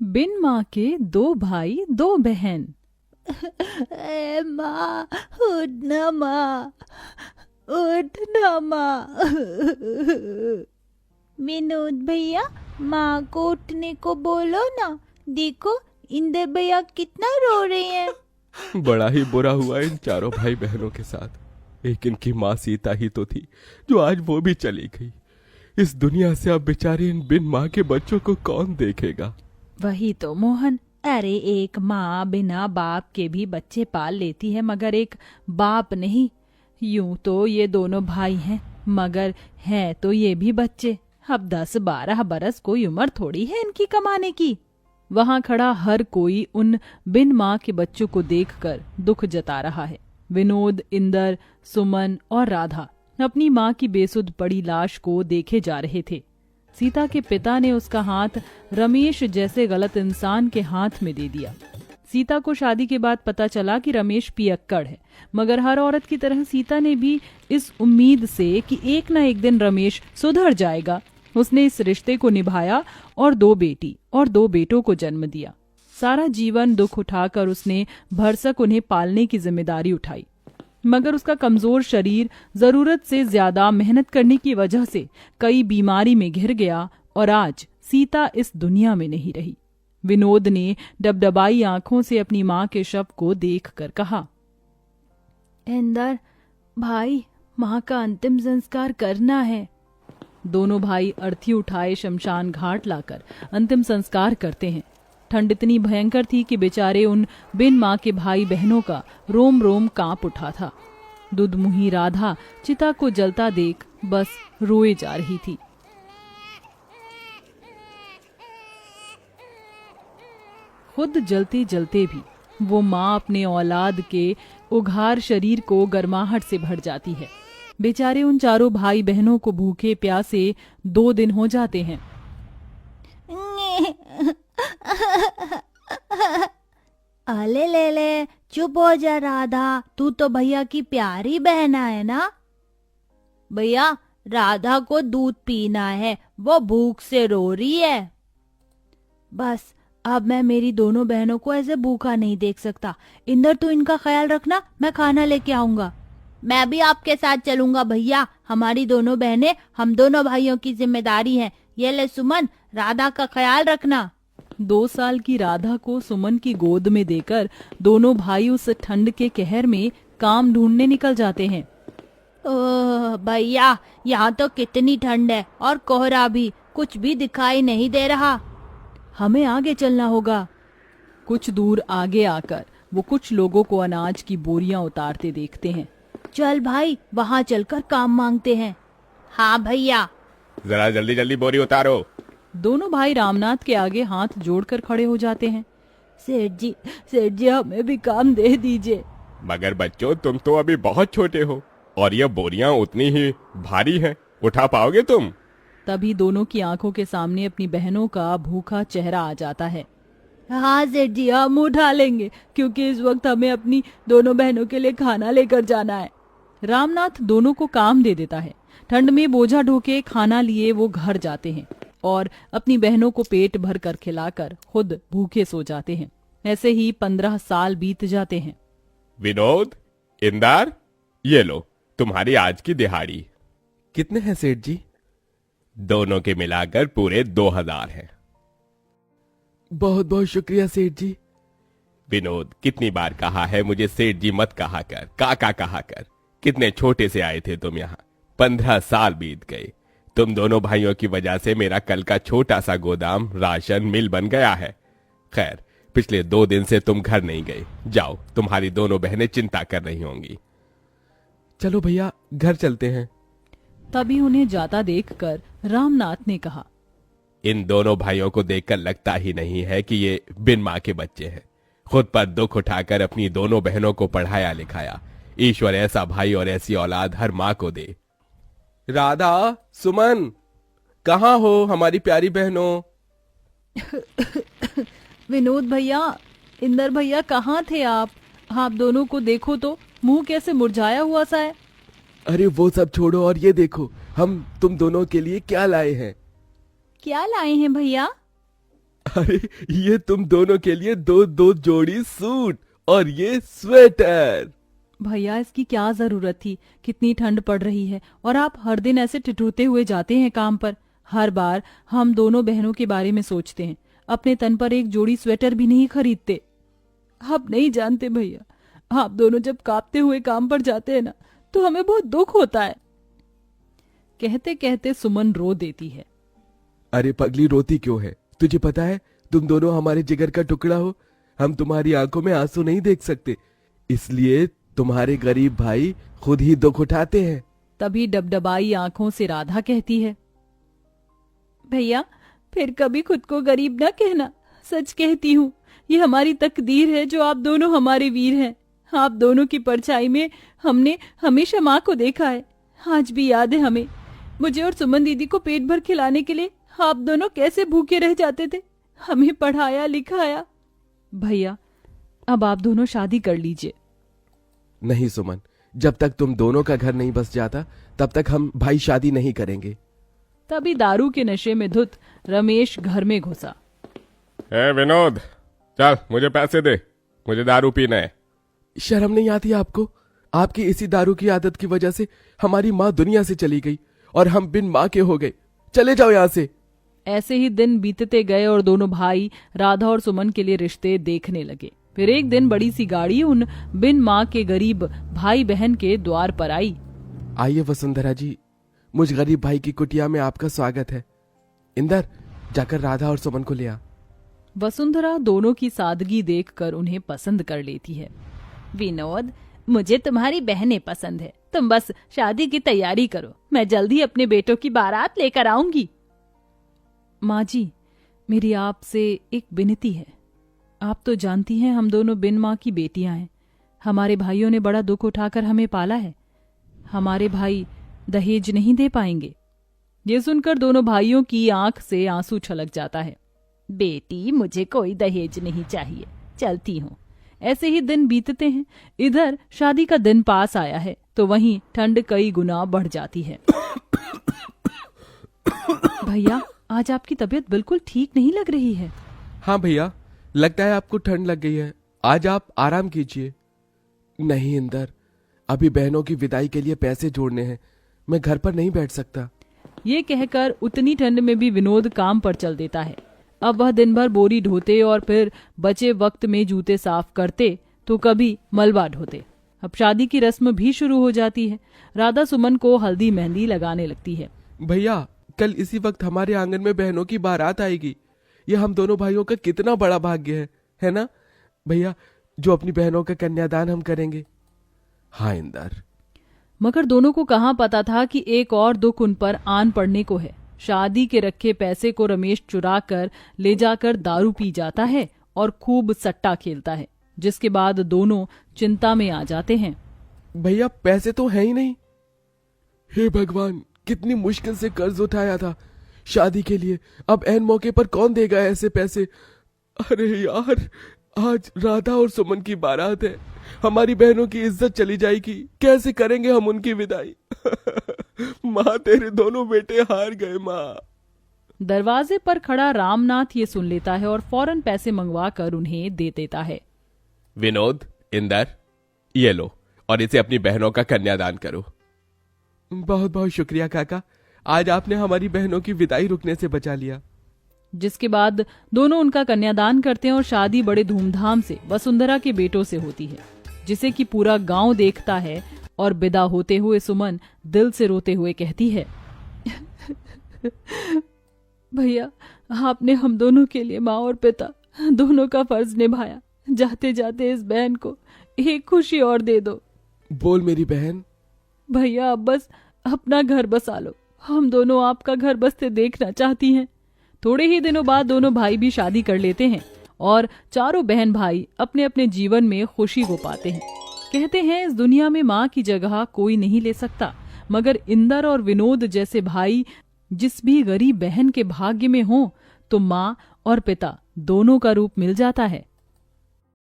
बिन माँ के दो भाई दो बहन। ए माँ, उठ ना माँ, उठ ना माँ। विनोद भैया, माँ को उठने को बोलो ना। देखो, इंदर भैया कितना रो रहे हैं। बड़ा ही बुरा हुआ इन चारों भाई बहनों के साथ। एक इनकी माँ सीता ही तो थी, जो आज वो भी चली गई। इस दुनिया से अब बेचारे इन बिन माँ के बच्चों को कौन देखेगा। वही तो मोहन, अरे एक माँ बिना बाप के भी बच्चे पाल लेती है, मगर एक बाप नहीं। यूं तो ये दोनों भाई हैं, मगर हैं तो ये भी बच्चे। अब 10-12 बरस कोई उम्र थोड़ी है इनकी कमाने की। वहां खड़ा हर कोई उन बिन माँ के बच्चों को देखकर दुख जता रहा है। विनोद, इंदर, सुमन और राधा अपनी माँ की बेसुध पड़ी लाश को देखे जा रहे थे। सीता के पिता ने उसका हाथ रमेश जैसे गलत इंसान के हाथ में दे दिया। सीता को शादी के बाद पता चला कि रमेश पियक्कड़ है, मगर हर औरत की तरह सीता ने भी इस उम्मीद से कि एक न एक दिन रमेश सुधर जाएगा, उसने इस रिश्ते को निभाया और 2 बेटी और 2 बेटों को जन्म दिया। सारा जीवन दुख उठाकर उसने भरसक उन्हें पालने की जिम्मेदारी उठाई, मगर उसका कमजोर शरीर जरूरत से ज्यादा मेहनत करने की वजह से कई बीमारी में घिर गया और आज सीता इस दुनिया में नहीं रही। विनोद ने डबडबाई आंखों से अपनी माँ के शव को देखकर कहा, इंदर भाई, माँ का अंतिम संस्कार करना है। दोनों भाई अर्थी उठाए शमशान घाट लाकर अंतिम संस्कार करते हैं। ठंड इतनी भयंकर थी कि बेचारे उन बिन माँ के भाई बहनों का रोम रोम कांप उठा था। दुधमुही राधा चिता को जलता देख बस रोए जा रही थी। खुद जलते जलते भी वो माँ अपने औलाद के उघार शरीर को गर्माहट से भर जाती है। बेचारे उन चारों भाई बहनों को भूखे प्यासे 2 दिन हो जाते हैं। अले ले ले, चुप हो जा राधा, तू तो भैया की प्यारी बहन है ना। भैया, राधा को दूध पीना है, वो भूख से रो रही है। बस अब मैं मेरी दोनों बहनों को ऐसे भूखा नहीं देख सकता। इंदर, तू इनका ख्याल रखना, मैं खाना लेके आऊंगा। मैं भी आपके साथ चलूंगा भैया, हमारी दोनों बहनें हम दोनों भाइयों की जिम्मेदारी है। ये ले सुमन, राधा का ख्याल रखना। 2 साल की राधा को सुमन की गोद में देकर दोनों भाई उस ठंड के कहर में काम ढूंढने निकल जाते हैं। ओह भैया, यहाँ तो कितनी ठंड है और कोहरा भी, कुछ भी दिखाई नहीं दे रहा। हमें आगे चलना होगा। कुछ दूर आगे आकर वो कुछ लोगों को अनाज की बोरियां उतारते देखते हैं। चल भाई, वहाँ चलकर काम मांगते हैं। हाँ भैया। जरा जल्दी जल्दी बोरी उतारो। दोनों भाई रामनाथ के आगे हाथ जोड़कर खड़े हो जाते हैं। सेठ जी, हमें भी काम दे दीजिए। मगर बच्चों, तुम तो अभी बहुत छोटे हो और ये बोरियां उतनी ही भारी हैं, उठा पाओगे तुम? तभी दोनों की आंखों के सामने अपनी बहनों का भूखा चेहरा आ जाता है। हाँ सेठ जी, हम उठा लेंगे, क्योंकि इस वक्त हमें अपनी दोनों बहनों के लिए खाना लेकर जाना है। रामनाथ दोनों को काम दे देता है। ठंड में बोझा ढोके खाना लिए वो घर जाते हैं और अपनी बहनों को पेट भर कर खिलाकर खुद भूखे सो जाते हैं। ऐसे ही 15 साल बीत जाते हैं। विनोद, इंदर, ये लो तुम्हारी आज की दिहाड़ी। कितने हैं सेठ जी? दोनों के मिलाकर पूरे 2000 हैं। बहुत बहुत शुक्रिया सेठ जी। विनोद, कितनी बार कहा है मुझे सेठ जी मत कहा कर, काका कहा कर। कितने छोटे से आए थे तुम यहाँ, 15 साल बीत गए। तुम दोनों भाइयों की वजह से मेरा कल का छोटा सा गोदाम राशन मिल बन गया है। खैर, पिछले 2 दिन से तुम घर नहीं गए। जाओ, तुम्हारी दोनों बहनें चिंता कर रही होंगी। चलो भैया, घर चलते हैं। तभी उन्हें जाता देखकर रामनाथ ने कहा, इन दोनों भाइयों को देखकर लगता ही नहीं है कि ये बिन माँ के बच्चे हैं। खुद पर दुख उठाकर अपनी दोनों बहनों को पढ़ाया लिखाया। ईश्वर ऐसा भाई और ऐसी औलाद हर माँ को दे। राधा, सुमन, कहाँ हो हमारी प्यारी बहनों? विनोद भैया, इंदर भैया, कहाँ थे आप? आप दोनों को देखो तो, मुंह कैसे मुरझाया हुआ सा है। अरे वो सब छोड़ो और ये देखो, हम तुम दोनों के लिए क्या लाए हैं। क्या लाए हैं भैया? अरे ये तुम दोनों के लिए दो दो जोड़ी सूट और ये स्वेटर। भैया इसकी क्या जरूरत थी, कितनी ठंड पड़ रही है और आप हर दिन ऐसे ठिठुरते हुए जाते हैं काम पर। हर बार हम दोनों बहनों के बारे में सोचते हैं, अपने तन पर एक जोड़ी स्वेटर भी नहीं खरीदते। आप नहीं जानते भैया, आप दोनों जब कांपते हुए काम पर जाते हैं ना तो हमें बहुत दुख होता है। कहते कहते सुमन रो देती है। अरे पगली रोती क्यों है? तुझे पता है तुम दोनों हमारे जिगर का टुकड़ा हो। हम तुम्हारी आंखों में आंसू नहीं देख सकते, इसलिए तुम्हारे गरीब भाई खुद ही दुख उठाते हैं। तभी डबडबाई आंखों से राधा कहती है, भैया फिर कभी खुद को गरीब न कहना। सच कहती हूँ, ये हमारी तकदीर है जो आप दोनों हमारे वीर हैं। आप दोनों की परछाई में हमने हमेशा माँ को देखा है। आज भी याद है हमें, मुझे और सुमन दीदी को पेट भर खिलाने के लिए आप दोनों कैसे भूखे रह जाते थे, हमें पढ़ाया लिखाया। भैया अब आप दोनों शादी कर लीजिए। नहीं सुमन, जब तक तुम दोनों का घर नहीं बस जाता तब तक हम भाई शादी नहीं करेंगे। तभी दारू के नशे में धुत रमेश घर में घुसा। ए विनोद, चल मुझे पैसे दे, मुझे दारू पीना है। शर्म नहीं आती आपको? आपकी इसी दारू की आदत की वजह से हमारी माँ दुनिया से चली गई और हम बिन माँ के हो गए। चले जाओ यहाँ से। ऐसे ही दिन बीतते गए और दोनों भाई राधा और सुमन के लिए रिश्ते देखने लगे। फिर एक दिन बड़ी सी गाड़ी उन बिन माँ के गरीब भाई बहन के द्वार पर आई। आइए वसुंधरा जी, मुझ गरीब भाई की कुटिया में आपका स्वागत है। इंदर, जाकर राधा और सुमन को ले आ। वसुंधरा दोनों की सादगी देखकर उन्हें पसंद कर लेती है। विनोद, मुझे तुम्हारी बहनें पसंद है। तुम बस शादी की तैयारी करो, मैं जल्दी अपने बेटों की बारात लेकर आऊंगी। माँ जी, मेरी आपसे एक विनती है। आप तो जानती हैं हम दोनों बिन माँ की बेटियां हैं। हमारे भाइयों ने बड़ा दुख उठाकर हमें पाला है। हमारे भाई दहेज नहीं दे पाएंगे। ये सुनकर दोनों भाइयों की आंख से आंसू छलक जाता है। बेटी, मुझे कोई दहेज नहीं चाहिए, चलती हूँ। ऐसे ही दिन बीतते हैं। इधर शादी का दिन पास आया है तो वहीं ठंड कई गुना बढ़ जाती है। भैया आज आपकी तबीयत बिल्कुल ठीक नहीं लग रही है। हाँ भैया, लगता है आपको ठंड लग गई है। आज आप आराम कीजिए। नहीं इंदर, अभी बहनों की विदाई के लिए पैसे जोड़ने हैं, मैं घर पर नहीं बैठ सकता। ये कहकर उतनी ठंड में भी विनोद काम पर चल देता है। अब वह दिन भर बोरी ढोते और फिर बचे वक्त में जूते साफ करते तो कभी मलबा ढोते। अब शादी की रस्म भी शुरू हो जाती है। राधा सुमन को हल्दी मेहंदी लगाने लगती है। भैया, कल इसी वक्त हमारे आंगन में बहनों की बारात आएगी। ये हम दोनों भाइयों का कितना बड़ा भाग्य है ना भैया, जो अपनी बहनों का कन्यादान हम करेंगे। हाँ इंदर। मगर दोनों को कहाँ पता था कि एक और दुख उन पर आन पड़ने को है। शादी के रखे पैसे को रमेश चुरा कर ले जाकर दारू पी जाता है और खूब सट्टा खेलता है, जिसके बाद दोनों चिंता में आ जाते हैं। भैया पैसे तो है ही नहीं। हे भगवान, कितनी मुश्किल से कर्ज उठाया था शादी के लिए, अब ऐन मौके पर कौन देगा ऐसे पैसे। अरे यार, आज राधा और सुमन की बारात है, हमारी बहनों की इज्जत चली जाएगी, कैसे करेंगे हम उनकी विदाई। माँ, तेरे दोनों बेटे हार गए माँ। दरवाजे पर खड़ा रामनाथ ये सुन लेता है और फौरन पैसे मंगवा कर उन्हें दे देता है। विनोद, इंदर, ये लो और इसे अपनी बहनों का कन्यादान करो। बहुत बहुत शुक्रिया काका, आज आपने हमारी बहनों की विदाई रुकने से बचा लिया। जिसके बाद दोनों उनका कन्यादान करते हैं और शादी बड़े धूमधाम से वसुंधरा के बेटों से होती है, जिसे कि पूरा गांव देखता है। और विदा होते हुए सुमन दिल से रोते हुए कहती है, भैया आपने हम दोनों के लिए माँ और पिता दोनों का फर्ज निभाया। जाते जाते इस बहन को एक खुशी और दे दो। बोल मेरी बहन। भैया अब बस अपना घर बसा लो, हम दोनों आपका घर बसते देखना चाहती हैं। थोड़े ही दिनों बाद दोनों भाई भी शादी कर लेते हैं और चारों बहन भाई अपने अपने जीवन में खुशी को पाते हैं। कहते हैं इस दुनिया में माँ की जगह कोई नहीं ले सकता, मगर इंदर और विनोद जैसे भाई जिस भी गरीब बहन के भाग्य में हो तो माँ और पिता दोनों का रूप मिल जाता है।